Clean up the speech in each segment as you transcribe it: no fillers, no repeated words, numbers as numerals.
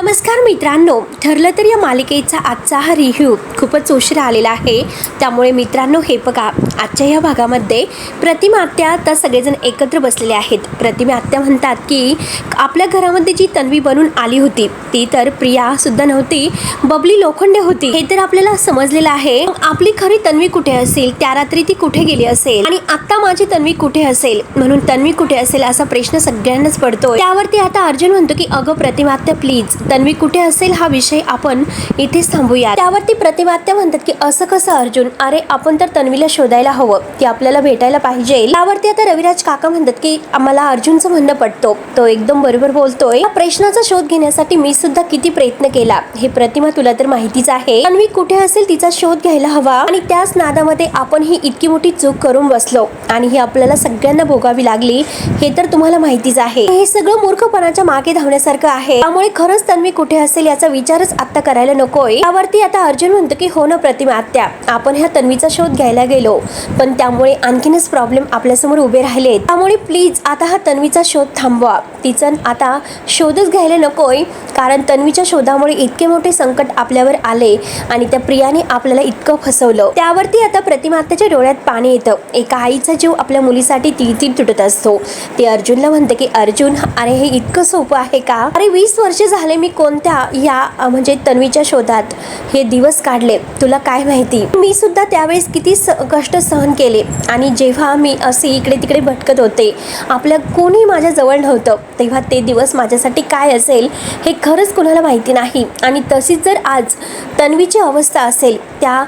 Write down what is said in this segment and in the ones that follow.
नमस्कार मित्रांनो, ठरलं तर या मालिकेचा आजचा हा रिव्ह्यू खूपच उशिरा आलेला आहे. त्यामुळे मित्रांनो हे बघा, आजच्या या भागामध्ये प्रतिमा आत्या तर सगळेजण एकत्र बसलेले आहेत. प्रतिमा आत्या म्हणतात की आपल्या घरामध्ये जी तन्वी बनून आली होती ती तर प्रिया सुद्धा नव्हती, बबली लोखंडे होती. हे तर आपल्याला समजलेलं आहे. आपली खरी तन्वी कुठे असेल, त्या रात्री ती कुठे गेली असेल आणि आता माझी तन्वी कुठे असेल, म्हणून तन्वी कुठे असेल असा प्रश्न सगळ्यांनाच पडतोय. त्यावरती आता अर्जुन म्हणतो की अगं प्रतिमा आत्या प्लीज, तन्वी कुठे असेल हा विषय आपण इथेच थांबूया. त्यावरती प्रतिमा आत्या म्हणतात की असं कसं अर्जुन, अरे आपण तर तन्वीला शोधायला हवं, ती आपल्याला भेटायला पाहिजे. त्यावरती आता रविराज काका म्हणतात की आम्हाला अर्जुनचं म्हणणं पटतो, तो एकदम बरोबर बोलतोय. या प्रश्नाचा शोध घेण्यासाठी मी सुद्धा किती प्रयत्न केला हे प्रतिमा तुला तर माहितीच आहे. तन्वी कुठे असेल तिचा शोध घ्यायला हवा आणि त्याच नादामध्ये आपण ही इतकी मोठी चूक करून बसलो आणि ही आपल्याला सगळ्यांना भोगावी लागली हे तर तुम्हाला माहितीच आहे. हे सगळं मूर्खपणाच्या मागे धावण्यासारखं आहे. त्यामुळे खरंच तन्वी कुठे असेल याचा विचारच आता करायला नकोय. त्यावरती आता अर्जुन म्हणतो की हो ना प्रतिमा आत्या, आपण ह्या तन्वीचा शोध घ्यायला गेलो पण त्यामुळे आणखीनच प्रॉब्लेम आपल्यासमोर उभे राहिले. त्यामुळे प्लीज आता हा तन्वीचा शोध थांबवा. तिचा आता शोधच घ्यायला नकोय, कारण तन्वीच्या शोधामुळे इतके मोठे संकट आपल्यावर आले आणि त्या प्रियाने आपल्याला इतकं फसवलं. त्यावरती आता प्रतिमा आत्याच्या डोळ्यात पाणी येतं. एका आईचा जीव आपल्या मुलीसाठी तीळ तुटत असतो. ते अर्जुनला म्हणते की अर्जुन, अरे हे इतकं सोपं आहे का? अरे 20 वर्ष झाले मी कोणत्या या म्हणजे तन्वीच्या शोधात हे दिवस काढले, तुला काय माहिती. मी सुद्धा त्यावेळेस किती कष्ट सहन केले आणि जेव्हा मी असे इकडे तिकडे भटकत होते, आपल्या कोणी माझ्या जवळ नव्हतं, तेव्हा ते दिवस माझ्यासाठी काय असेल हे खरंच कोणाला माहिती नाही. आणि तशीच जर आज तन्वीची अवस्था असेल, त्या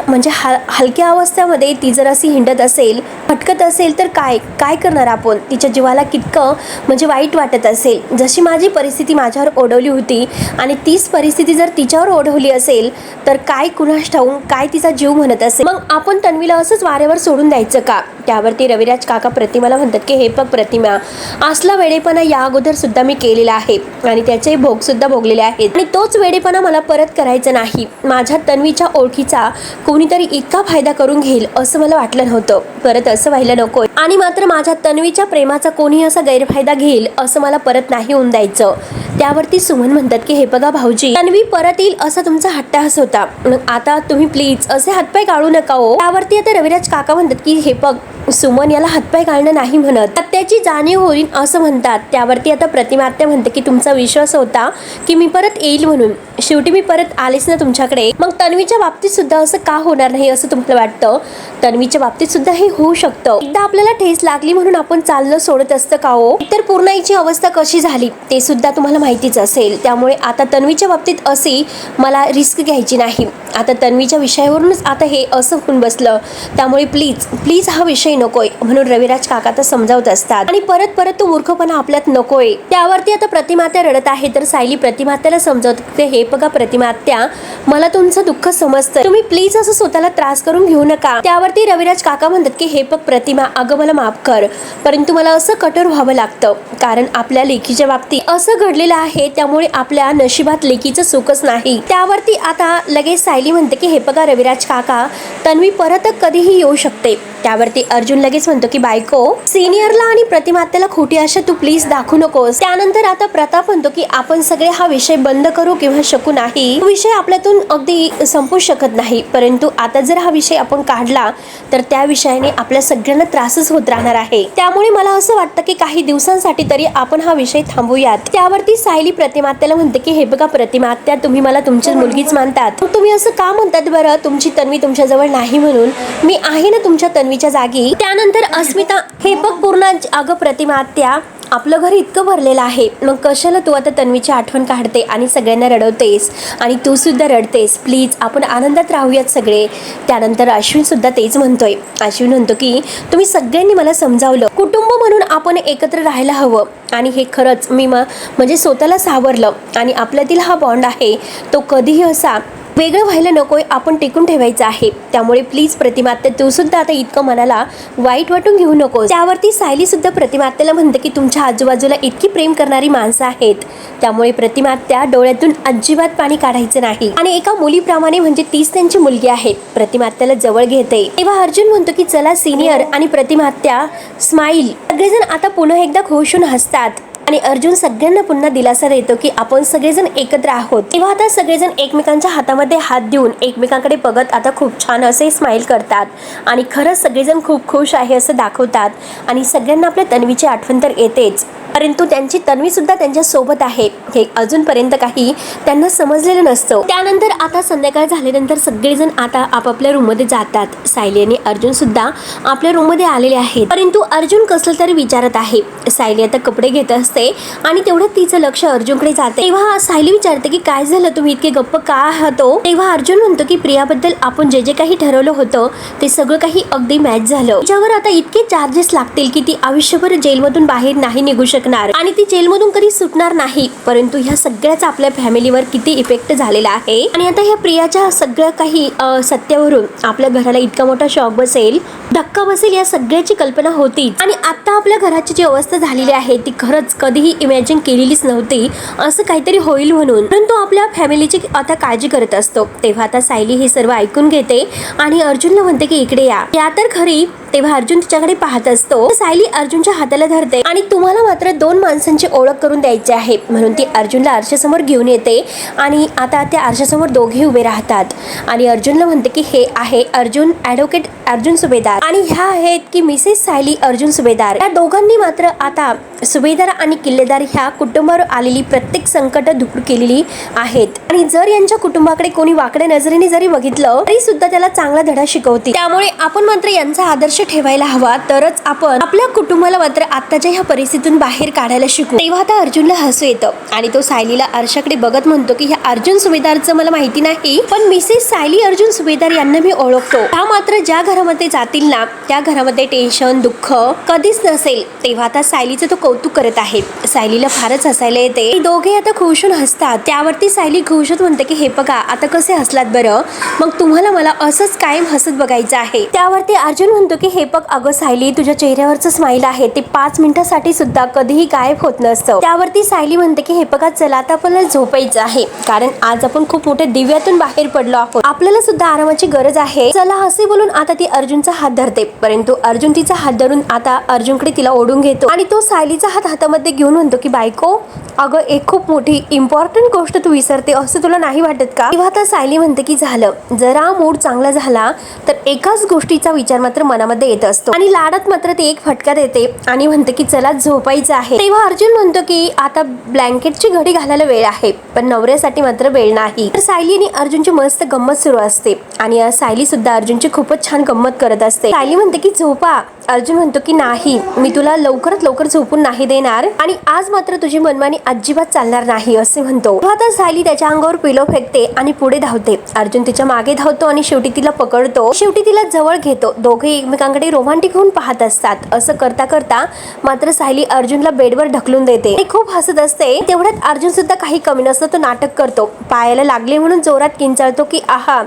म्हणजे हलक्या अवस्थेमध्ये ती जर अशी हिंडत असेल, भटकत असेल तर काय काय करणार आपण. तिच्या जीवाला कितकं म्हणजे वाईट वाटत असेल. जशी माझी परिस्थिती माझ्यावर ओढवली होती आणि तीच परिस्थिती जर तिच्यावर ओढवली असेल तर काय कुणास ठाऊक काय तिचा जीव म्हणत असेल. मग आपण तन्वीला असंच वारेवर सोडून द्यायचं का? त्यावरती रविराज काका प्रतिमाला म्हणतात की हे बघ प्रतिमा, असला वेडेपणा या अगोदर सुद्धा मी केलेला आहे आणि त्याचे भोग सुद्धा भोगलेले आहेत आणि तोच वेडेपणा मला परत करायचा नाही. माझ्या तन्वीच्या ओळखीचा कोणीतरी इतका फायदा करून घेईल असं मला वाटलं नव्हतं. परत असं व्हायला नको आणि मात्र माझ्या तन्वीच्या प्रेमाचा कोणी असा गैरफायदा घेईल असं मला परत नाही होऊन द्यायचं. त्यावरती सुमन म्हणतात की हे बघा भाऊजी, तन्वी परत येईल असा तुमचा हट्टहास होता, आता तुम्ही प्लीज असे हातपाय काढू नका हो. त्यावरती आता रविराज काका म्हणतात की हे बघ सुमन, याला हातपाय घालणं नाही म्हणत, त्याची जाणीव होईल असं म्हणतात. त्यावरती आता प्रतिमा आत्या म्हणते की तुमचा विश्वास होता की मी परत येईल म्हणून, शेवटी मी परत आलेच ना तुमच्याकडे. मग तन्वीच्या बाबतीत सुद्धा असं का होणार नाही असं तुम्हाला वाटतं? तन्वीच्या बाबतीत सुद्धा हे होऊ शकतं. एकदा आपल्याला ठेस लागली म्हणून आपण चाललं सोडत असतं का हो? तर पूर्णाईची अवस्था कशी झाली ते सुद्धा तुम्हाला माहितीच असेल. त्यामुळे आता तन्वीच्या बाबतीत अशी मला रिस्क घ्यायची नाही. आता तन्वीच्या विषयावरूनच आता हे असं होऊन बसलं, त्यामुळे प्लीज प्लीज हा विषय नकोय म्हणून रविराज काका तर समजावत असतात आणि परत परत तो मूर्खपणा आपल्यात नकोय. त्यावरती आता प्रतिमा आत्या रडत आहे तर सायली प्रतिमा आत्याला समजावते हे बघा प्रतिमा आत्या, मला तुमचं दुःख समजतं, तुम्ही प्लीज असं स्वतःला त्रास करून घेऊ नका. त्यावरती रविराज काका म्हणतात की हे बघ प्रतिमा, अगं मला माफ कर, परंतु मला असं कठोर व्हावं लागतं कारण आपल्या लेकीच्या बाबतीत असं घडलेलं आहे, त्यामुळे आपल्या नशिबात लेकीचं सुखच नाही. त्यावरती आता लगेच सायली म्हणते की हे बघा रविराज काका, तन्वी परत कधीही येऊ शकते. त्यावरती अर्जुन लगेच म्हणतो की बायको, सिनियरला आणि प्रतिमा आत्याला खोटी आशा तू प्लीज दाखवू नकोस. त्यानंतर आता प्रताप म्हणतो की आपण सगळे हा विषय बंद करू किंवा शकू नाही, विषय आपल्यातून अगदी संपू शकत नाही, परंतु आता जर हा विषय आपण काढला तर त्या विषयाने आपल्या सगळ्यांना त्रासच होत राहणार आहे. त्यामुळे मला असं वाटतं की काही दिवसांसाठी तरी आपण हा विषय थांबूयात. त्यावरती सायली प्रतिमा आत्याला म्हणते की हे बघा प्रतिमा आत्या, तुम्ही मला तुमची मुलगीच मानतात, तुम्ही असं का म्हणतात बरं? तुमची तन्वी तुमच्याजवळ नाही म्हणून मी आहे ना तुमच्या तन्वीच्या जागी. त्यानंतर अस्मिता, हे बघ पूर्ण, अगं प्रतिमा आत्या, आपलं घर इतकं भरलेलं आहे, मग कशाला तू आता तन्वीची आठवण काढते आणि सगळ्यांना रडवतेस आणि तू सुद्धा रडतेस, प्लीज आपण आनंदात राहूयात सगळे. त्यानंतर अश्विन सुद्धा तेच म्हणतोय. अश्विन म्हणतो की तुम्ही सगळ्यांनी मला समजावलं, कुटुंब म्हणून आपण एकत्र राहायला हवं आणि हे खरंच मी म्हणजे स्वतःला सावरलं आणि आपल्यातील हा बॉन्ड आहे तो कधीही असा वेगळं व्हायला नकोय, आपण टिकून ठेवायचं आहे. त्यामुळे प्लीज प्रतिमा आत्या, तू सुद्धा आता इतकं मनाला वाईट वाटून घेऊ नकोस. त्यावरती सायली सुद्धा प्रतिमा आत्याला म्हणते की तुमच्या आजूबाजूला इतकी प्रेम करणारी माणसं आहेत, त्यामुळे प्रतिमा आत्या डोळ्यातून अजिबात पाणी काढायचं नाही आणि एका मुलीप्रमाणे म्हणजे तीच त्यांची मुलगी आहे प्रतिमा आत्याला जवळ घेते. तेव्हा अर्जुन म्हणतो की चला सिनियर आणि प्रतिमा आत्या स्माईल. सगळेजण आता पुन्हा एकदा खुश होऊन हसतात. आणि अर्जुन सगळ्यांना पुन्हा दिलासा देतो की आपण सगळेजण एकत्र आहोत. तेव्हा आता सगळेजण एकमेकांच्या हातामध्ये हात देऊन एकमेकांकडे बघत आता खूप छान असे स्माइल करतात आणि खरंच सगळेजण खूप खुश आहे असं दाखवतात. आणि सगळ्यांना आपल्या तन्वीची आठवण तर येतेच, परंतु त्यांची तन्वी सुद्धा त्यांच्या सोबत आहे हे अजूनपर्यंत काही त्यांना समजलेलं नसतं. त्यानंतर आता संध्याकाळ झाल्यानंतर सगळेजण आता आपापल्या रूम मध्ये जातात. सायली आणि अर्जुन सुद्धा आपल्या रूम मध्ये आलेले आहेत, परंतु अर्जुन कसलं तरी विचारत आहे. सायली आता कपडे घेत असते आणि तेवढ्यात तिचं लक्ष अर्जुनकडे जाते. तेव्हा सायली विचारते की काय झालं, तुम्ही इतके गप्प का आहात? तेव्हा अर्जुन म्हणतो की प्रियाबद्दल आपण जे जे काही ठरवलं होतं ते सगळं काही अगदी मॅच झालं. तिच्यावर आता इतके चार्जेस लागतील की ती आयुष्यभर जेलमधून बाहेर नाही निघू शकणार आणि ती जेलमधून कधी सुटणार नाही. परंतु ह्या सगळ्याचा आपल्या फॅमिलीवर किती इफेक्ट झालेला आहे आणि आता ह्या प्रियाच्या सगळ्या काही सत्यावरून आपल्या घराला इतका मोठा शॉक बसेल, धक्का बसेल या सगळ्याची कल्पना होती. आणि आता आपल्या घराची जी अवस्था झालेली आहे ती खरंच कधीही इमॅजिन केलेलीच नव्हती असं काहीतरी होईल म्हणून. परंतु आपल्या फॅमिलीची आता काळजी करत असतो. तेव्हा आता सायली हे सर्व ऐकून घेते आणि अर्जुनला म्हणते की इकडे या तर खरी. तेव्हा अर्जुन तिच्याकडे पाहत असतो. सायली अर्जुनच्या हाताला धरते आणि तुम्हाला मात्र 2 माणसांची ओळख करून द्यायची आहे म्हणून ती अर्जुनला आरशासमोर घेऊन येते. आणि आता त्या आरशासमोर दोघे उभे राहतात आणि अर्जुनला म्हणते की हे आहे अर्जुन, ॲडव्होकेट अर्जुन सुभेदार, आणि ह्या आहेत की मिसेस सायली अर्जुन सुभेदार. या दोघांनी मात्र आता सुभेदार आणि किल्लेदार ह्या कुटुंबावर आलेली प्रत्येक संकट दूर केलेली आहेत आणि जर यांच्या कुटुंबाकडे कोणी वाकड्या नजरेने जरी बघितलं तरी सुद्धा त्याला चांगला धडा शिकवतील. त्यामुळे आपण मात्र यांचा आदर्श ठेवायला हवा, तरच आपण आपल्या कुटुंबाला मात्र आत्ताच्या ह्या परिस्थितीतून बाहेर काढायला शिकू. तेव्हा आता अर्जुनला हसू येतं आणि तो सायलीला आरशाकडे बघत म्हणतो की ह्या अर्जुन सुभेदारचं मला माहिती नाही, पण मिसेस सायली अर्जुन सुभेदार यांना मी ओळखतो. त्या मात्र ज्या घरामध्ये जातील ना त्या घरामध्ये टेन्शन दुःख कधीच नसेल. तेव्हा आता सायलीचं तो कौतुक करत आहे. सायलीला फारच हसायला येते. दोघे आता खुशून हसतात. त्यावरती सायली खुशत म्हणते की हे बघा आता कसे हसलात बरं, मग तुम्हाला मला असंच कायम हसत बघायचं आहे. त्यावरती अर्जुन म्हणतो की हे बघ अगं सायली, तुझ्या चेहऱ्यावरचं स्माइल आहे ते 5 मिनिटासाठी सुद्धा कधीही गायब होत नसतं. त्यावरती सायली म्हणते की हे बघा चला आता आपल्याला झोपायचं आहे, कारण आज आपण खूप मोठ्या दिव्यातून बाहेर पडलो आहोत, आपल्याला सुद्धा आरामाची गरज आहे. चला असे बोलून आता ती अर्जुनचा हात धरते, परंतु अर्जुन तिचा हात धरून आता अर्जुनकडे तिला ओढून घेतो आणि तो सायलीचा हात हातामध्ये घेऊन म्हणतो की बायको अगं एक खूप मोठी इम्पॉर्टंट गोष्ट तू विसरते असं तुला नाही वाटत का? तेव्हा आता सायली म्हणते की झालं, जरा मूड चांगला झाला तर एकाच गोष्टीचा विचार मात्र मनामध्ये येत असतो आणि लाडात मात्र ते एक फटका देते आणि म्हणते की चला झोपायचं आहे. तेव्हा अर्जुन म्हणतो की आता ब्लँकेटची घडी घालायला वेळ आहे पण नवऱ्यासाठी मात्र वेळ नाही. तर सायली आणि अर्जुनची मस्त गंमत सुरू असते आणि सायली सुद्धा अर्जुनची खूपच छान गंमत करत असते. सायली म्हणते की झोपा. अर्जुन म्हणतो की नाही, मी तुला लवकरात लवकर झोपून नाही देणार आणि आज मात्र तुझी मनमानी अजिबात चालणार नाही असे म्हणतो. आता सायली त्याच्या अंगावर पिलो फेकते आणि पुढे धावते. अर्जुन तिच्या मागे धावतो आणि शेवटी तिला पकडतो, शेवटी तिला जवळ घेतो. दोघे एकमेकांकडे रोमांटिक होऊन पाहत असतात. असं करता करता मात्र सायली अर्जुनला बेडवर ढकलून देते. ते खूप हसत असते. तेवढ्यात अर्जुन सुद्धा काही कमी नसतं, तो नाटक करतो. पायाला लागले म्हणून जोरात किंचाळतो की आहा.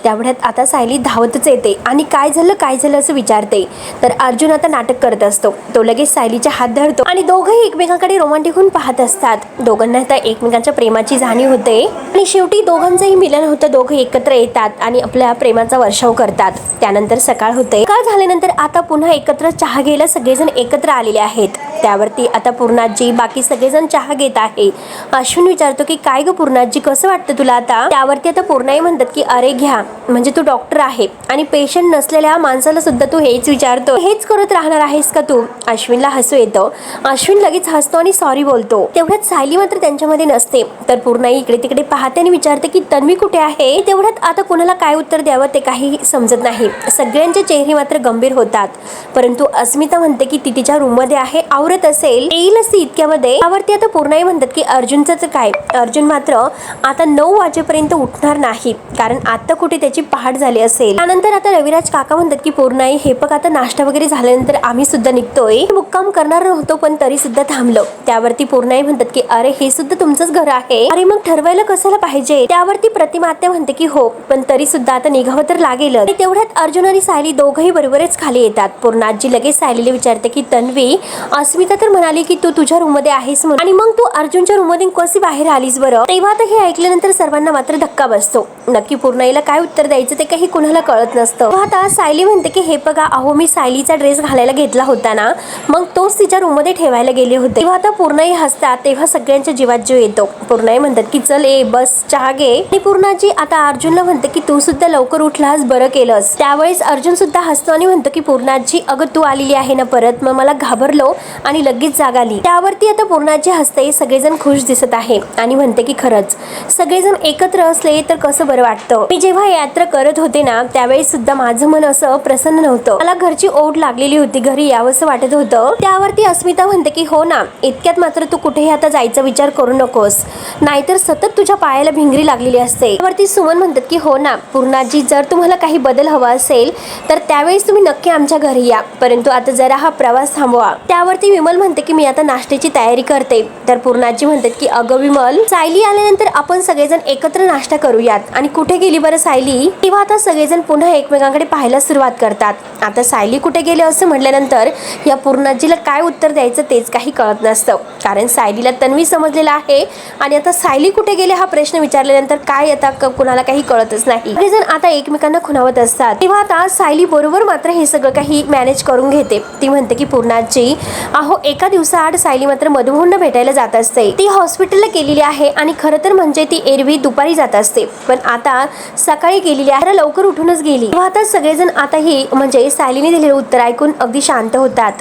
तेवढ्यात आता सायली धावतच येते आणि काय झालं असं विचारते. तर अर्जुन आता नाटक करत असतो. तो लगेच सायलीच्या हात धरतो आणि दोघेही एकमेकांकडे रोमांटिक होऊन पाहत असतात. दोघांना आता एकमेकांच्या प्रेमाची जाणीव होते आणि शेवटी दोघांचंही मिलन होतं. दोघे एकत्र येतात आणि आपल्या प्रेमाचा वर्षाव करतात. त्यानंतर सकाळ होते. सकाळ झाल्यानंतर आता पुन्हा एकत्र चहा घ्यायला सगळेजण एकत्र आलेले आहेत. त्यावरती आता पूर्णाजी बाकी सगळेजण चहा घेत आहे. अश्विन विचारतो की काय ग पूर्णाजी, कसं वाटतं तुला आता? त्यावरती आता पूर्णाई म्हणतात की अरे घ्या, म्हणजे तू डॉक्टर आहे आणि पेशंट नसलेल्या माणसाला सुद्धा तू हेच विचारतो, हेच करत राहणार आहेस का तू? अश्विनला हसू येतं. अश्विन लगेच हसतो आणि सॉरी बोलतो. तेवढ्यात सायली मात्र त्यांच्यामध्ये नसते. तर पूर्णाई इकडे तिकडे पाहते आणि विचारते की तन्वी कुठे आहे? तेवढ्यात आता कोणाला काय उत्तर द्यावं ते काही समजत नाही. सगळ्यांचे चेहरे मात्र गंभीर होतात. परंतु अस्मिता म्हणते की ती तिच्या रूम मध्ये आहे, आवरत असेल, येईलच ती इतक्यामध्ये. त्यावरती आता पूर्णाई म्हणतात की अर्जुनचं काय? अर्जुन मात्र आता 9 वाजेपर्यंत उठणार नाही, कारण आता कुठे त्याची पहाट झाली असेल. त्यानंतर आता रविराज काका म्हणतात की पूर्णाई हे बघ आता नाश्ता वगैरे झाल्यानंतर आम्ही सुद्धा निघतोय, मुक्काम करणार नव्हतो पण तरी सुद्धा थांबलो. त्यावरती पूर्णाई म्हणतात की अरे हे सुद्धा तुमचंच घर आहे, अरे मग ठरवायला कशाला पाहिजे? त्यावरती प्रतिमा आत्या म्हणते की हो पण तरी सुद्धा आता निघावं तर लागेल. तेवढ्यात अर्जुन आणि सायली दोघंही बरोबरच खाली येतात. पूर्णाजी लगेच सायलीला विचारते की तन्वी, अस्मिता तर म्हणाली की तू तुझ्या रूम मध्ये आहेस म्हणून, आणि मग तू अर्जुनच्या रूम मध्ये कशी बाहेर आलीस बरं? तेव्हा आता हे ऐकल्यानंतर सर्वांना मात्र धक्का बसतो. नक्की पूर्णाईला काय उत्तर द्यायचं ते काही कुणाला कळत नसतं. आता सायली म्हणते की हे बघा, अहो मी सायलीचा ड्रेस घालायला घेतला होता ना, मग तोच तिच्या रूम मध्ये ठेवायला गेले होते. तेव्हा आता पूर्णाई हसतात, तेव्हा सगळ्यांच्या जीवात जीव येतो. पूर्णाई म्हणतात की चल ए बस चहा घे. आणि पूर्णाजी आता अर्जुनला म्हणते की तू सुद्धा लवकर उठलास, बरं केलंस. त्यावेळेस अर्जुन सुद्धा हसतो आणि म्हणतो की पूर्णाजी अगं तू आलेली आहे ना परत, मग मला घाबरलो आणि लगेच जाग आली. त्यावरती आता पूर्णाजी हसते, सगळेजण खुश दिसत आहे आणि म्हणते की खरंच सगळेजण एकत्र असले तर कसं बरं वाटतं. मी जेव्हा यात्रा करत होते ना त्यावेळेस सुद्धा माझं मन असं प्रसन्न नव्हतं. मला घरची ओढ लागलेली होती, घरी यावंसं वाटत होतं. त्यावरती अस्मिता म्हणते की हो ना, इतक्यात मात्र तू कुठेही आता जायचा विचार करू नकोस, नाहीतर सतत तुझ्या पायाला भिंगरी लागलेली असते. त्यावरती सुमन म्हणतात की हो ना पूर्णाजी, जर तुम्हाला काही बदल हवा असेल तर त्यावेळेस तुम्ही नक्की आमच्या घरी या, परंतु आता जरा हा प्रवास थांबवा. त्यावरती विमल म्हणते की मी आता नाश्त्याची तयारी करते. तर पूर्णाजी म्हणतात की अगं विमल, सायली आल्यानंतर आपण सगळेजण एकत्र नाश्ता करूयात. आणि कुठे गेली बरं सायली? तेव्हा आता सगळेजण पुन्हा एकमेकांकडे पाहायला सुरुवात करतात. आता सायली कुठे गेले असं म्हटल्यानंतर या पूर्णाजीला काय उत्तर द्यायचं तेच काही कळत नसतं, कारण सायलीला तन्वी समजलेला आहे आणि आता सायली कुठे गेले हा प्रश्न विचारल्यानंतर काय आता कुणाला काही कळतच नाही. सगळेजण आता एकमेकांना खुणावत असतात. तेव्हा आता सायली बरोबर मात्र हे सगळं काही मॅनेज करून घेते. ती म्हणते की पूर्णाजी अहो एका दिवसाआड सायली मात्र मधुभाऊंना भेटायला जात असते. ती हॉस्पिटलला गेलेली आहे आणि खरं तर म्हणजे ती एरवी दुपारी जात असते, पण आता सकाळी गेलेली आहे, लवकर उठूनच गेली. तेव्हा आता सगळेजण आता ही म्हणजे सायलीने दिलेलं उत्तर ऐकून अगदी शांत होतात.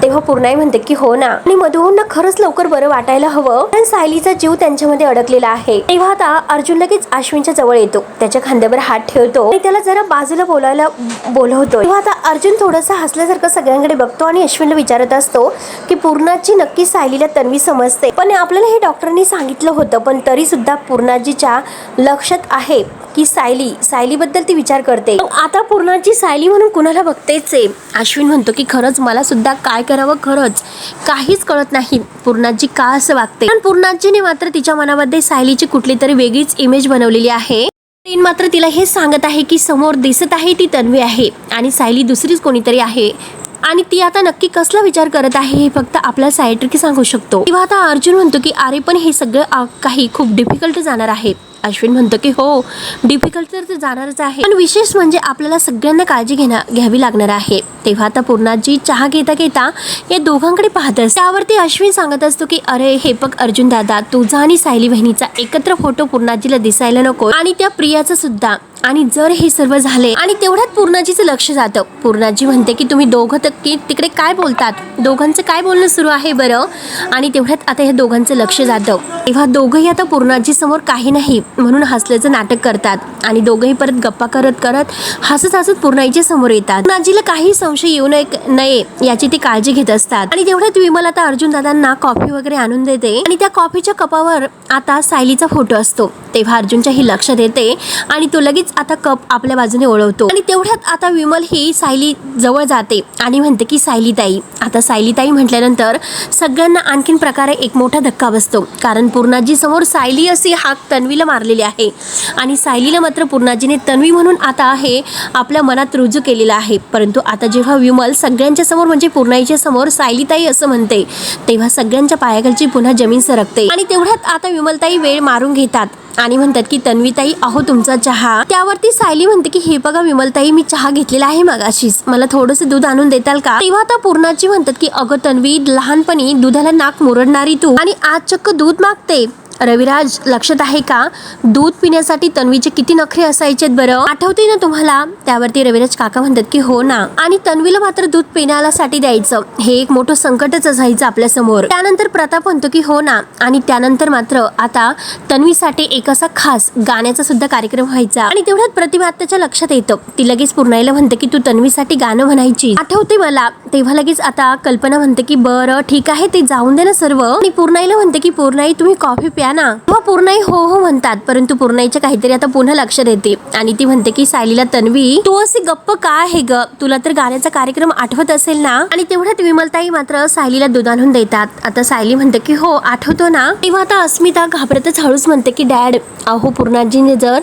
तेव्हा पूर्णाई म्हणते की हो ना, आणि मधुभाऊंना खरंच लवकर बरं वाटायला हवं, कारण सायलीचा जीव त्यांच्यामध्ये अडकलेला आहे. तेव्हा आता अर्जुन लगेच अश्विनच्या जवळ येतो, त्याच्या खांद्यावर हात ठेवतो आणि त्याला जरा बाजूला बोलवतो. तेव्हा आता अर्जुन थोडंसं हसल्यासारखं सगळ्यांकडे बघतो आणि अश्विनला विचारत असतो की पूर्णाजी नक्की सायलीला तन्वी समजते, पण आपल्याला हे डॉक्टरांनी सांगितलं होतं, पण तरी सुद्धा पूर्णाजीच्या लक्षात आहे की सायली बद्दल ती विचार करते. आता पूर्णाजी सायली म्हणून कुणाला बघतेच आहे. अश्विन म्हणतो की खरंच मला सुद्धा काय करावं खरंच काहीच कळत नाही, पूर्णाजी का असं वागते. पण पूर्णाजीने मात्र तिच्या मनामध्ये सायलीची कुठली तरी वेगळीच इमेज बनवलेली आहे. मात्र तिला हे सांगत आहे की समोर दिसत आहे ती तन्वी आहे आणि सायली दुसरीच कोणीतरी आहे, आणि ती आता नक्की कसला विचार करत आहे हे फक्त आपला सायट्रिक सांगू शकतो. तेव्हा आता अर्जुन म्हणतो की अरे पण हे सगळं काही खूप डिफिकल्ट जाणार आहे. अश्विन म्हणतो की हो डिफिकल्ट तर जाणारच आहे, पण विशेष म्हणजे आपल्याला सगळ्यांना काळजी घ्यावी लागणार आहे. तेव्हा आता पूर्णाजी चहा घेता घेता या दोघांकडे पाहत असते. त्यावरती अश्विन सांगत असतो की अरे हे बघ अर्जुन दादा, तुझा आणि सायली बहिणीचा एकत्र फोटो पूर्णाजीला दिसायला नको, आणि त्या प्रियाचा सुद्धा. आणि जर हे सर्व झाले आणि तेवढ्यात पूर्णाजीचं लक्ष जातं. पूर्णाजी म्हणते की तुम्ही दोघं तिकडे काय बोलतात, दोघांचं काय बोलणं सुरू आहे बरं, आणि तेवढ्यात आता ह्या दोघांचं लक्ष जातं. तेव्हा दोघंही आता पूर्णाजी समोर काही नाही म्हणून हसल्याचं नाटक करतात आणि दोघंही परत गप्पा करत करत हसत पूर्णाईच्या समोर येतात. पूर्णाजीला काही संशय येऊ नये याची ती काळजी घेत असतात. आणि तेवढ्यात विमल आता अर्जुन दादांना कॉफी वगैरे आणून देते आणि त्या कॉफीच्या कपावर आता सायलीचा फोटो असतो. तेव्हा अर्जुनच्या ही लक्षात येते आणि तो लगेच आता कप आपल्या बाजूने वळवतो. आणि तेवढ्यात आता विमल ही सायली जवळ जाते आणि म्हणते की सायली ताई. आता सायली ताई म्हटल्यानंतर सगळ्यांना आणखीन प्रकारे एक मोठा धक्का बसतो, कारण पूर्णाजी समोर सायली अशी हाक तन्वीला मारलेली आहे आणि सायलीला मात्र पूर्णाजीने तन्वी म्हणून आता हे आपल्या मनात रुजू केलेलं आहे. परंतु आता जेव्हा विमल सगळ्यांच्या समोर म्हणजे पूर्णाईच्या समोर सायलीताई असं म्हणते तेव्हा सगळ्यांच्या पायाखालची पुन्हा जमीन सरकते. आणि तेवढ्यात आता विमलताई वेळ मारून घेतात आणि म्हणतात की तन्वीताई अहो तुमचा चहा. त्यावरती सायली म्हणते की हे बघा विमलताई, मी चहा घेतलेला आहे मगाशीच, मला थोडंसं दूध आणून देताल का. तेव्हा आता पूर्णाजी म्हणतात की अगं तन्वी, लहानपणी दुधाला नाक मुरडणारी तू आणि आज चक्क दूध मागते. रविराज लक्षात आहे का, दूध पिण्यासाठी तन्वीचे किती नखरे असायचे बरं, आठवते ना तुम्हाला. त्यावरती रविराज काका म्हणतात की हो ना, आणि तन्वीला मात्र दूध पिण्यासाठी द्यायचं हे एक मोठं संकटच असायचं आपल्या समोर. त्यानंतर प्रताप म्हणतो की हो ना, आणि त्यानंतर मात्र आता तन्वीसाठी एक असा खास गाण्याचा सुद्धा कार्यक्रम व्हायचा. आणि तेवढ्यात प्रतिभा आत्याच्या लक्षात येतं. ती लगेच पूर्णाईला म्हणते की तू तन्वीसाठी गाणं म्हणायची, आठवते मला. तेव्हा लगेच आता कल्पना म्हणते की बरं ठीक आहे, ते जाऊन दे ना सर्व. आणि पूर्णाईला म्हणते की पूर्णाई तुम्ही कॉफी प्या ना. तेव्हा पूर्णाई हो हो म्हणतात, परंतु पूर्णाईच्या काहीतरी आता पुन्हा लक्षात येते आणि ती म्हणते की सायलीला तन्वी तू अशी गप्प का आहे ग, तुला तर गाण्याचा कार्यक्रम आठवत असेल ना. आणि तेवढ्यात विमलताई मात्र सायलीला दूध आणून देतात. आता सायली म्हणते की हो आठवतो ना. तेव्हा आता अस्मिता घाबरतच हळूच म्हणते की डॅड अहो पूर्णाजीने जर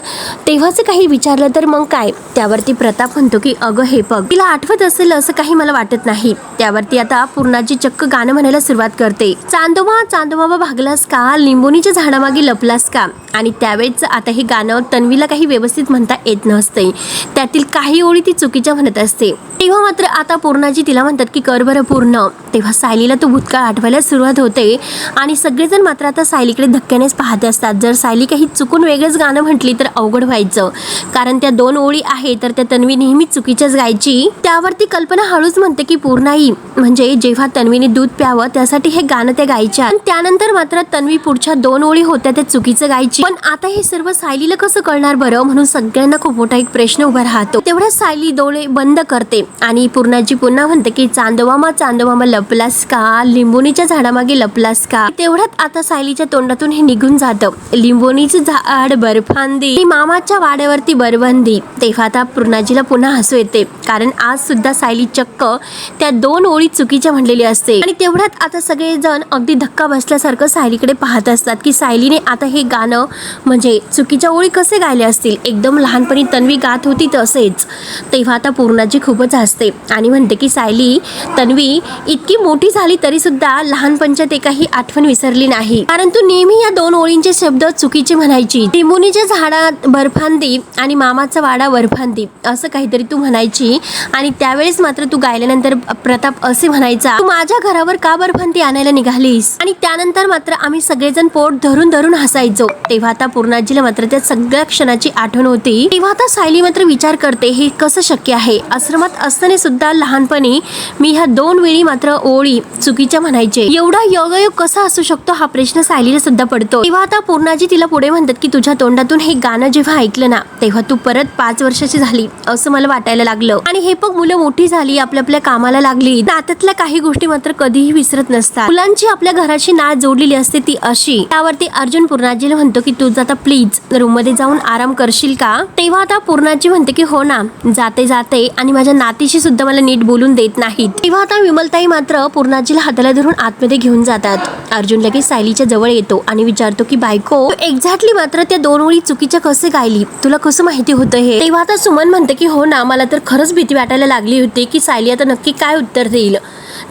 तेव्हाच काही विचारलं तर मग काय. त्यावरती प्रताप म्हणतो की अगं हे बघ, तिला आठवत असेल असं काही मला वाटत नाही. त्यावरती आता पूर्णाजी चक्क गाणं म्हणायला सुरुवात करते. चांदोबा चांदोबा भागलास का, लिंबोनीच्या झाडामागे लपलास का? आणि त्यावेळेच आता हे गाणं तन्वीला काही व्यवस्थित म्हणता येत नसते, त्यातील काही ओळी ती चुकीच्या म्हणत असते. तेव्हा मात्र आता पूर्णाजी तिला म्हणतात की कर बरं पूर्ण. तेव्हा सायलीला तो भूतकाळ आठवायला सुरुवात होते आणि सगळेजण मात्र आता सायलीकडे धक्क्यानेच पाहत असतात. जर सायली काही चुकून वेगळंच गाणं म्हटली तर अवघड व्हायचं, कारण त्या 2 ओळी आहे तर त्या तन्वी नेहमीच चुकीच्याच गायची. त्यावरती कल्पना हळूच म्हणते की पूर्णाई, म्हणजे जेव्हा तन्वीने दूध प्यावं त्यासाठी हे गाणं त्या गायच्या. त्यानंतर मात्र तन्वी पुढच्या 2 ओळी होत्या त्या चुकीचं गायची. पण आता हे सर्व सायलीला कसं कळणार बरं, म्हणून सगळ्यांना खूप मोठा एक प्रश्न उभा राहतो. तेवढ्या सायली डोळे बंद करते आणि पूर्णाजी पुन्हा म्हणते की चांदोमामा लपलास का, लिंबोणीच्या झाडामागे लपलास का. तेवढ्यात आता सायलीच्या तोंडातून हे निघून जातं, लिंबोणीचं झाड बर्फांदी, मामाच्या वाड्यावरती बरबंदी. तेव्हा आता पूर्णाजीला पुन्हा हसू येते, कारण आज सुद्धा सायली चक्क त्या 2 ओळी चुकीच्या म्हणलेली असते. आणि तेवढ्यात आता सगळेजण अगदी धक्का बसल्यासारखं सायलीकडे पाहत असतात की सायलीने आता हे गाणं म्हणजे चुकीच्या ओळी कसे गायले असतील, एकदम लहानपणी तन्वी गात होती तसेच. तेव्हा आता पूर्णाजी खूपच हसते आणि म्हणते की सायली, तन्वी इतकी मोठी झाली तरी सुद्धा लहानपणच्या ते काही आठवण विसरली नाही, कारण तू नेहमी या 2 ओळींचे शब्द चुकीचे म्हणायची. लिंबोणीच्या झाडात बर्फांदी आणि मामाचा वाडा बर्फांदी असं काहीतरी तू म्हणायची. आणि त्यावेळेस मात्र तू गायल्यानंतर प्रताप असे म्हणायचा, तू माझ्या घरावर का बर्फांदी आणायला निघालीस. आणि त्यानंतर मात्र आम्ही सगळेजण पोट धरून धरून हसायचो. तेव्हा आता पूर्णाजीला मात्र त्या सगळ्या क्षणाची आठवण होती. तेव्हा आता सायली मात्र विचार करते, हे कसं शक्य आहे, आश्रमात असताना सुद्धा लहानपणी मी ह्या 2 वेळी मात्र ओळी चुकीच्या म्हणायचे, एवढा योगायोग कसा असू शकतो हा प्रश्न सायलीला सुद्धा पडतो. तेव्हा आता पूर्णाजी तिला पुढे म्हणतात की तुझ्या तोंडातून हे गाणं जेव्हा ऐकलं ना, तेव्हा तू परत 5 वर्षाची झाली असं मला वाटायला लागलं. आणि हे पण मुलं मोठी झाली, आपल्या कामाला लागली, नात्यातल्या काही गोष्टी मात्र कधीही विसरत नसतात. मुलांची आपल्या घराची नाळ जोडलेली असते ती अशी. त्यावरती अर्जुन पूर्णाजीला म्हणतो की तू आता प्लीज रूम मध्ये जाऊन आराम करशील का. तेव्हा आता पूर्णाजी म्हणते की हो ना, जाते आणि माझ्या नातीशी सुद्धा मला नीट बोलून देत नाहीत. तेव्हा आता विमलताई मात्र पूर्णाजीला हाताला धरून आतमध्ये घेऊन जातात. अर्जुन लगेच सायलीच्या जवळ येतो आणि विचारतो की बायको, एक्झॅक्टली मात्र त्या 2 ओळी चुकीच्या कसे गायली, तुला कसं माहिती होतं हे. तेव्हा आता सुमन म्हणते की हो ना, मला तर खरंच भीती वाटायला लागली होती की सायली आता नक्की काय उत्तर देईल.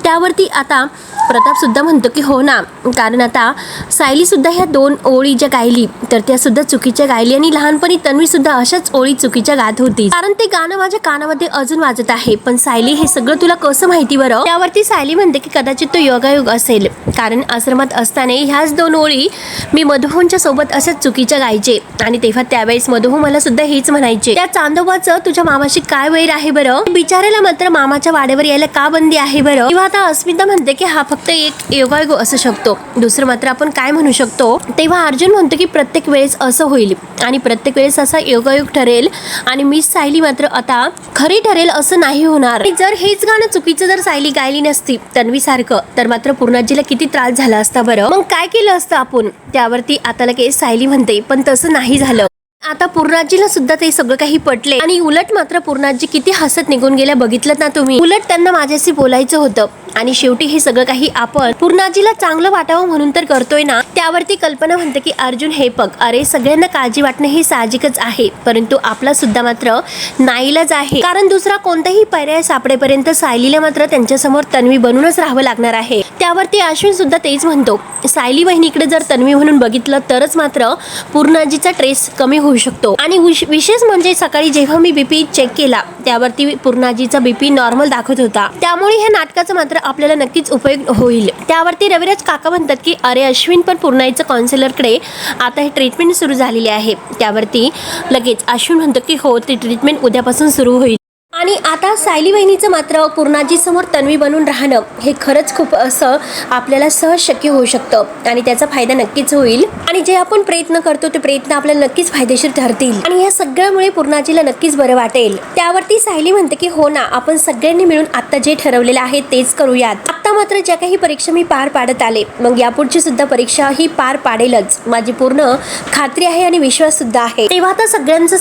त्यावरती आता प्रताप सुद्धा म्हणतो की हो ना, कारण आता सायली सुद्धा ह्या 2 ओळी ज्या गायली तर त्या सुद्धा चुकीच्या गायली आणि लहानपणी तन्वी सुद्धा अशाच ओळी चुकीच्या गात होती, कारण ते गाणं माझ्या कानामध्ये अजून वाजत आहे. पण सायली, हे सगळं तुला कसं माहिती बरं. त्यावरती सायली म्हणते की कदाचित तो योगायोग असेल, कारण आश्रमात असताना ह्याच 2 ओळी मी मधुहोंच्या सोबत अशाच चुकीच्या गायचे. आणि तेव्हा त्यावेळेस मधुहो मला सुद्धा हेच म्हणायचे, त्या चांदोबाचं तुझ्या मामाशी काय वैर आहे बरं, बिचारायला मात्र मामाच्या वाड्यावर यायला का बंदी आहे बरं. तेव्हा आता अस्मिता म्हणते की हा फक्त एक योगायोग असू शकतो, दुसरं मात्र आपण काय म्हणू शकतो. तेव्हा अर्जुन म्हणतो की प्रत्येक वेळेस असं होईल आणि प्रत्येक वेळेस असा योगायोग ठरेल आणि मिस सायली मात्र आता खरी ठरेल असं नाही होणार. जर हेच गाणं चुकीचं जर सायली गायली नसती तन्वी सारखं, तर मात्र पूर्णाजीला किती त्रास झाला असता बरं, मग काय केलं असतं आपण. त्यावरती आता लगेच सायली म्हणते पण तसं नाही झालं. आता पूर्णाजीला सुद्धा ते सगळं काही पटले आणि उलट मात्र पूर्णाजी किती हसत निघून गेल्या बघितलं ना तुम्ही. उलट त्यांना माझ्याशी बोलायचं होतं आणि शेवटी हे सगळं काही आपण पूर्णाजीला चांगलं वाटावं म्हणून तर करतोय ना. त्यावरती कल्पना म्हणते की अर्जुन हे बघ, अरे सगळ्यांना काळजी वाटणं हे साहजिकच आहे, परंतु आपला सुद्धा मात्र नाईलाज आहे, कारण दुसरा कोणताही पर्याय सापडेपर्यंत सायलीला मात्र त्यांच्यासमोर तन्वी बनूनच राहावं लागणार आहे. त्यावरती अश्विन सुद्धा तेच म्हणतो, सायली बहिणीकडे जर तन्वी म्हणून बघितलं तरच मात्र पूर्णाजीचा ट्रेस कमी होऊ शकतो. आणि विशेष म्हणजे सकाळी जेव्हा मी बीपी चेक केला त्यावरती पूर्णाजीचा बीपी नॉर्मल दाखवत होता, त्यामुळे ह्या नाटकाचं मात्र आपल्याला नक्कीच उपयोग होईल. त्यावरती रविराज काका म्हणतात की अरे अश्विन पण पूर्णाईचं काउन्सिलरकडे आता हे ट्रीटमेंट सुरू झालेली आहे. त्यावरती लगेच अश्विन म्हणतो की हो, ती ट्रीटमेंट उद्यापासून सुरू होईल. आणि आता सायली बहिणीचं मात्र पूर्णाजी समोर तन्वी बनून राहणं हे खरंच खूप असं आपल्याला सहज शक्य होऊ शकतं आणि त्याचा फायदा नक्कीच होईल. आणि जे आपण प्रयत्न करतो ते प्रयत्न आपल्याला नक्कीच फायदेशीर ठरतील आणि या सगळ्यामुळे पूर्णाजीला नक्कीच बरं वाटेल. त्यावरती सायली म्हणते की हो ना, आपण सगळ्यांनी मिळून आता जे ठरवलेलं आहे तेच करूयात. आता मात्र ज्या काही परीक्षा मी पार पाडत आले, मग यापुढची सुद्धा परीक्षा ही पार पाडेलच, माझी पूर्ण खात्री आहे आणि विश्वास सुद्धा आहे. तेव्हा आता सगळ्यांचं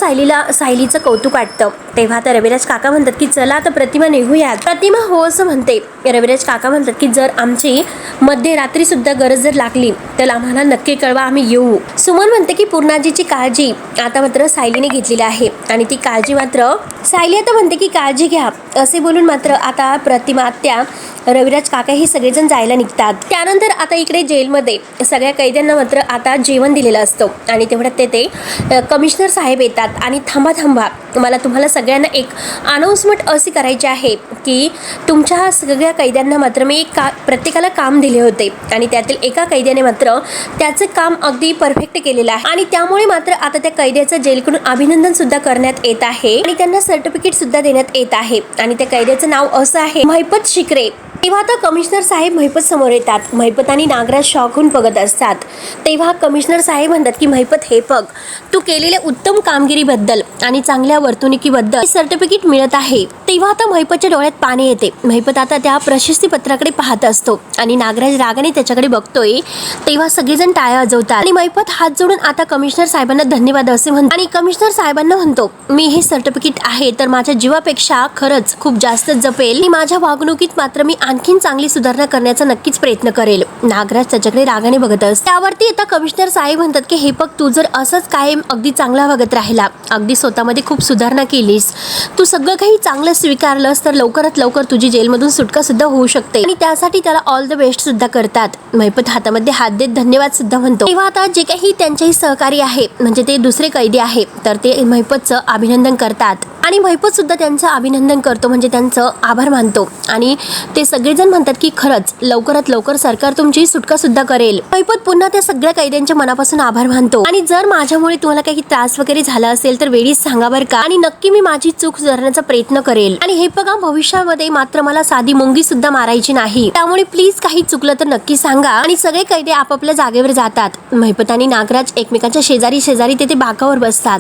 सायलीचं कौतुक वाटतं. तेव्हा आता रविराज काका म्हणतात की चला आता प्रतिमा निघूयात. प्रतिमा हो असं म्हणते. रविराज काका म्हणतात की जर आमची मध्यरात्री सुद्धा गरज जर लागली तर आम्हाला नक्की कळवा, आम्ही येऊ. सुमन म्हणते की पूर्णाजीची काळजी आता मात्र सायलीने घेतलेली आहे आणि ती काळजी मात्र सायली आता म्हणते की काळजी घ्या असे बोलून मात्र आता प्रतिमा आत्या रविराज काका हे सगळेजण जायला निघतात. त्यानंतर आता इकडे जेलमध्ये सगळ्या कैद्यांना मात्र आता जेवण दिलेलं असतं आणि तेवढ्यात तेथे कमिशनर साहेब येतात आणि थांबा मला तुम्हाला सगळ्यांना एक अनाउन्समेंट अशी करायची आहे की तुमच्या सगळ्या कैद्यांना मात्र मी प्रत्येकाला काम दिले होते आणि त्यातील एका कैद्याने मात्र त्याचं काम अगदी परफेक्ट केलेलं आहे आणि त्यामुळे मात्र आता त्या कैद्याचं जेलकडून अभिनंदन सुद्धा करण्यात येत आहे आणि त्यांना सर्टिफिकेट सुद्धा देण्यात येत आहे आणि त्या कैद्याचं नाव असं आहे महिपत शिकरे. तेव्हा आता कमिशनर साहेब महिपत समोर येतात. महिपत आणि नागराज शॉक होऊन बघत असतात. तेव्हा कमिशनर साहेब म्हणतात की महिपत हे बघ, तू केलेल्या उत्तम कामगिरीबद्दल आणि चांगल्या वर्तणुकीबद्दल सर्टिफिकेट मिळत आहे. तेव्हा आता महिपतच्या डोळ्यात पाणी येते. महिपत आता त्या प्रशस्ती पत्राकडे पाहत असतो आणि नागराज रागाने त्याच्याकडे बघतोय. तेव्हा सगळेजण टाळ्या वाजवतात आणि महिपत हात जोडून आता कमिशनर साहेबांना धन्यवाद असे म्हणतो आणि कमिशनर साहेबांना म्हणतो मी हे सर्टिफिकेट आहे तर माझ्या जीवापेक्षा खरंच खूप जास्त जपेल आणि माझ्या वागणुकीत मात्र मी आणखीन चांगली सुधारणा करण्याचा नक्कीच प्रयत्न करेल. नागराज त्याच्याकडे रागाने बघत असतो. त्यावरती आता कमिशनर साहेब म्हणतात की हे बघ, तू जर असंच कायम अगदी चांगला वागत राहिला, अगदी स्वतःमध्ये खूप सुधारणा केलीस, तू सगळं काही चांगलं स्वीकारलंस तर लवकरात लवकर तुझी जेलमधून सुटका सुद्धा होऊ शकते आणि त्यासाठी त्याला ऑल द बेस्ट सुद्धा करतात. महिपत हातामध्ये हात देत धन्यवाद सुद्धा म्हणतो. तेव्हा आता जे काही त्यांचेही सहकारी आहे म्हणजे ते दुसरे कैदी आहे तर ते महिपतचं अभिनंदन करतात आणि महिपत सुद्धा त्यांचं अभिनंदन करतो म्हणजे त्यांचं आभार मानतो आणि ते सगळेजण म्हणतात की खरंच लवकरात लवकर सरकार तुमची सुटका सुद्धा करेल. महिपत पुन्हा त्या सगळ्या कैद्यांच्या मनापासून आभार मानतो आणि जर माझ्यामुळे तुम्हाला काही त्रास वगैरे झाला असेल तर वेळीच सांगा बरं का आणि नक्की मी माझी चूक सुधारण्याचा प्रयत्न करेल आणि हे बघा, भविष्यामध्ये मात्र मला साधी मुंगी सुद्धा मारायची नाही, त्यामुळे प्लीज काही चुकलं तर नक्की सांगा. आणि सगळे कैदी आपापल्या जागेवर जातात. महिपत आणि नागराज एकमेकांच्या शेजारी शेजारी ते बाकावर बसतात.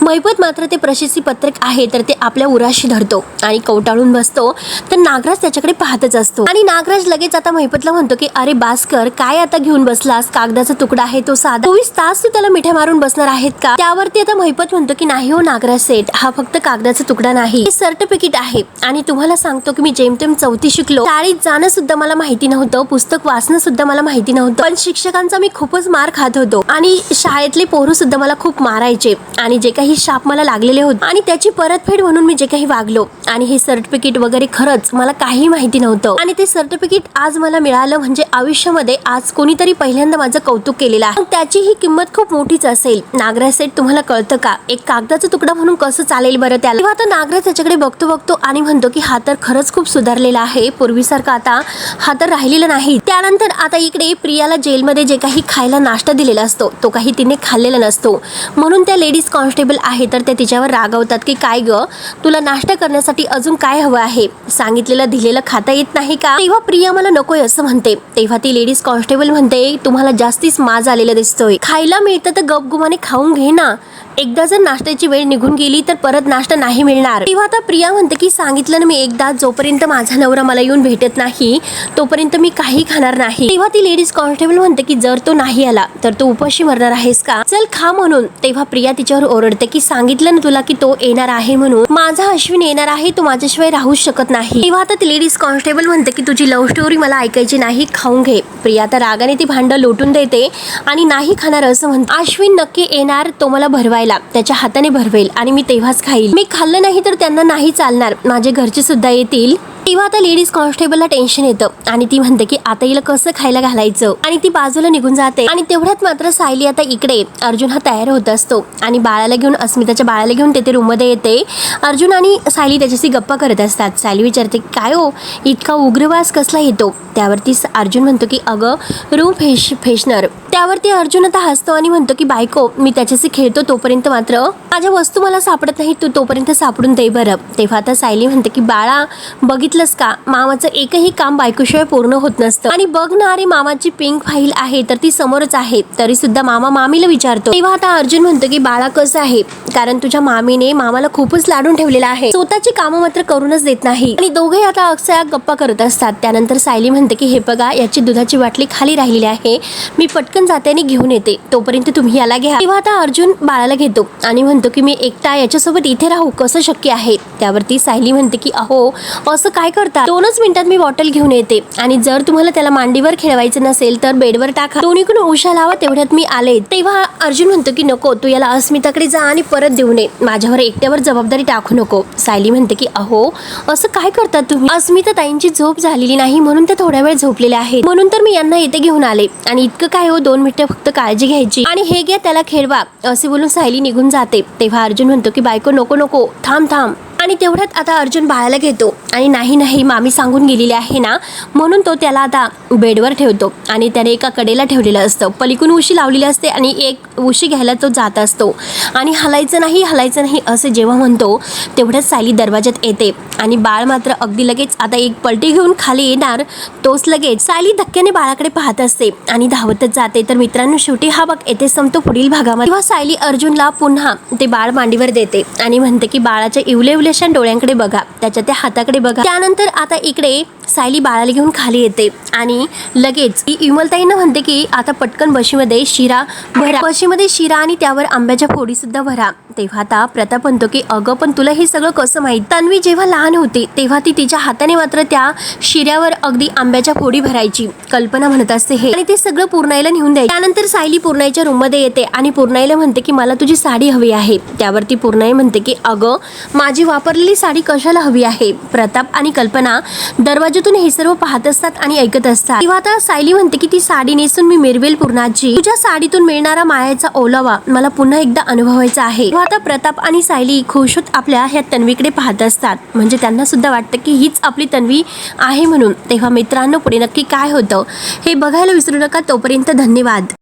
महिपत मात्र ते प्रशस्ती पत्रक आहे तर ते आपल्या उराशी धरतो आणि कवटाळून बसतो तर नागराज त्याच्याकडे पाहतच असतो आणि नागराज लगेच आता महिपतला म्हणतो की अरे भास्कर, काय आता घेऊन बसलास, कागदाचा तुकडा आहे तो साधा, 24 तास तू त्याला मिठ्या मारून बसणार आहेत का? त्यावरती आता महिपत म्हणतो की नाही हो नागराज सेठ, हा फक्त कागदाचा तुकडा नाही, हे सर्टिफिकेट आहे आणि तुम्हाला सांगतो की मी जेमतेम 4थी शिकलो, शाळेत जाणं सुद्धा मला माहिती नव्हतं, पुस्तक वाचणं सुद्धा मला माहिती नव्हतं, पण शिक्षकांचा मी खूपच मार खात होतो आणि शाळेतले पोरं सुद्धा मला खूप मारायचे आणि जे काही शाप मला लागलेले होते आणि त्याची परतफेड म्हणून मी जे काही वागलो आणि हे सर्टिफिकेट वगैरे खरंच मला काही माहिती नव्हतं आणि ते सर्टिफिकेट आज मला मिळालं म्हणजे आयुष्यामध्ये आज कोणीतरी पहिल्यांदा माझं कौतुक केलेलं आहे, त्याची ही किंमत खूप मोठीच असेल. नागराज सेठ, तुम्हाला कळतं का एक कागदाचा तुकडा म्हणून कसं चालेल बरं त्याला? तेव्हा आता नागराज त्याच्याकडे बघतो आणि म्हणतो की हा तर खरंच खूप सुधारलेला आहे, पूर्वीसारखा आता हा तर राहिलेला नाही. त्यानंतर आता इकडे प्रियाला जेलमध्ये जे काही खायला नाश्ता दिलेला असतो तो काही तिने खाल्लेला नसतो म्हणून त्या लेडीज कॉन्स्टेबल आहे तर त्या तिच्यावर रागावतात की काय ग, तुला नाश्ता करण्यासाठी अजून काय हवं आहे, सांगितलेलं दिलेलं खाता येत नाही का? तेव्हा प्रिया मला नकोय असं म्हणते. तेव्हा ती लेडीज कॉन्स्टेबल म्हणते तुम्हाला जास्तीच माज आलेला दिसतोय, खायला मिळतं तर गपगुमाने खाऊन घे ना, एकदा जर नाश्त्याची वेळ निघून गेली तर परत नाश्ता नाही मिळणार. तेव्हा आता प्रिया म्हणते की सांगितलं ना मी एकदा, जोपर्यंत माझा नवरा मला येऊन भेटत नाही तोपर्यंत मी काही खाणार नाही. तेव्हा ती लेडीज कॉन्स्टेबल म्हणते की जर तो नाही आला तर तू उपाशी मरणार आहेस का, चल खा म्हणून. तेव्हा प्रिया तिच्यावर ओरडते की सांगितलं ना तुला की तो येणार आहे म्हणून, माझा अश्विन येणार आहे, तो माझ्याशिवाय राहूच शकत नाही. तेव्हा आता ती लेडीज कॉन्स्टेबल म्हणते की तुझी लव्ह स्टोरी मला ऐकायची नाही, खाऊन घे. प्रिया आता रागाने ती भांडं लोटून देते आणि नाही खाणार असं म्हणते. अश्विन नक्की येणार, तो मला भरवायला त्याच्या हाताने भरवेल आणि मी तेव्हाच खाईल, मी खाल्लं नाही तर त्यांना नाही चालणार, माझे घरचे सुद्धा येतील. तेव्हा आता लेडीज कॉन्स्टेबलला टेन्शन येतं आणि ती म्हणते की आता हिला कसं खायला घालायचं आणि ती बाजूला निघून जाते आणि तेवढ्यात मात्र सायली आता इकडे अर्जुन हा तयार होत असतो आणि बाळाला घेऊन, अस्मिताच्या बाळाला घेऊन तेथे रूममध्ये येते. अर्जुन आणि सायली त्याच्याशी गप्पा करत असतात. सायली विचारते काय हो, इतका उग्रवास कसला येतो? त्यावरती अर्जुन म्हणतो की अगं रूम फ्रेशनर. त्यावरती अर्जुन आता हसतो आणि म्हणतो की बायको, मी त्याच्याशी खेळतो तोपर्यंत मात्र माझ्या वस्तू मला सापडत नाही, तू तोपर्यंत सापडून दे बरं. तेव्हा आता सायली म्हणते की बाळा, बघितलंस का, मामाचं एकही काम बायकोशिवाय पूर्ण होत नसतं आणि बघ ना, अरे मामाची पिंक फाईल आहे तर ती समोरच आहे, तरी सुद्धा मामा मामीला विचारतो. तेव्हा आता अर्जुन म्हणतो की बाळा कसं आहे, कारण तुझ्या मामीने मामाला खूपच लाडून ठेवलेला आहे, स्वतःची कामं मात्र करूनच देत नाही. आणि दोघे आता अक्षय गप्पा करत असतात. त्यानंतर सायली म्हणते की हे बघा, याची दुधाची बाटली खाली राहिलेली आहे, मी पटकन जाते आणि घेऊन येते, तोपर्यंत तुम्ही याला घ्या. तेव्हा आता अर्जुन बाळाला घेतो आणि म्हणतो की मी एकटा याच्यासोबत इथे राहू, कसं शक्य आहे? त्यावरती सायली म्हणते की अहो असं काय करता, 2च मिनिटात मी बॉटल घेऊन येते आणि जर तुम्हाला त्याला मांडीवर खेळवायचं नसेल तर बेडवर टाका, दोन्हीकडून उशा लावा, तेवढ्यात मी आले. तेव्हा अर्जुन म्हणतो की नको, तू याला अस्मिताकडे जा आणि परत परत देऊ नये, माझ्यावर एकट्यावर जबाबदारी टाकू नको. सायली म्हणते की अहो असं काय करतात तुम्ही, अस्मिता ताईंची झोप झालेली नाही म्हणून ते थोड्या वेळ झोपलेले आहेत, म्हणून तर मी यांना इथे घेऊन आले. आणि इतकं काय हो, 2 मिनिटं फक्त काळजी घ्यायची आणि हे घ्या त्याला खेळवा असे बोलून सायली निघून जाते. तेव्हा अर्जुन म्हणतो की बायको नको नको, थांब थांब. आणि तेवढ्यात आता अर्जुन बाळाला घेतो आणि नाही मामी सांगून गेलेली आहे ना, म्हणून तो त्याला आता बेडवर ठेवतो आणि त्याने एका कडेला ठेवलेलं असतं. पलीकडून उशी लावलेली असते आणि एक उशी घ्यायला तो जात असतो आणि हलायचं नाही असे जेव्हा म्हणतो तेवढ्याच सायली दरवाज्यात येते आणि बाळ मात्र अगदी लगेच आता एक पलटी घेऊन खाली येणार. तोच लगेच सायली धक्क्याने बाळाकडे पाहत असते आणि धावतच जाते. तर मित्रांनो, शेवटी हा भाग येथे संपतो. पुढील भागामध्ये तेव्हा सायली अर्जुनला पुन्हा ते बाळ मांडीवर देते आणि म्हणते की बाळाच्या इवले डोळ्यांकडे बघा, त्याच्या त्या हाताकडे बघा. त्यानंतर आता इकडे सायली बाळाला घेऊन खाली येते आणि लगेच विमलताईंना म्हणते की आता पटकन बशीमध्ये शिरा भरा, बशीमध्ये शिरा आणि त्यावर आंब्याच्या फोडी सुद्धा भरा. तेव्हा आता प्रताप म्हणतो की अगं पण तुला हे सगळं कसं माहित, तन्वी जेव्हा लहान होती तेव्हा ती तिच्या हाताने मात्र त्या शिऱ्यावर अगदी आंब्याच्या फोडी भरायची. कल्पना म्हणत असते हे आणि ते सगळं पूर्णाईला नेऊन द्यायचे. त्यानंतर सायली पूर्णाईच्या रूम मध्ये येते आणि पूर्णाईला म्हणते की मला तुझी साडी हवी आहे. त्यावरती पूर्णाई म्हणते की अगं माझी वापरलेली साडी कशाला हवी आहे. प्रताप आणि कल्पना दरवाजातून हे सर्व पाहत असतात आणि ऐकत असतात. तेव्हा आता सायली म्हणते की ती साडी नेसून मी मिरवेल पूर्णाची, तुझ्या साडीतून मिळणारा मायाचा ओलावा मला पुन्हा एकदा अनुभवायचा आहे. तेव्हा आता प्रताप आणि सायली खुश होत आपल्या ह्या तन्वीकडे पाहत असतात, म्हणजे त्यांना सुद्धा वाटतं की हीच आपली तन्वी आहे म्हणून. तेव्हा मित्रांनो, पुढे नक्की काय होतं हे बघायला विसरू नका. तोपर्यंत धन्यवाद.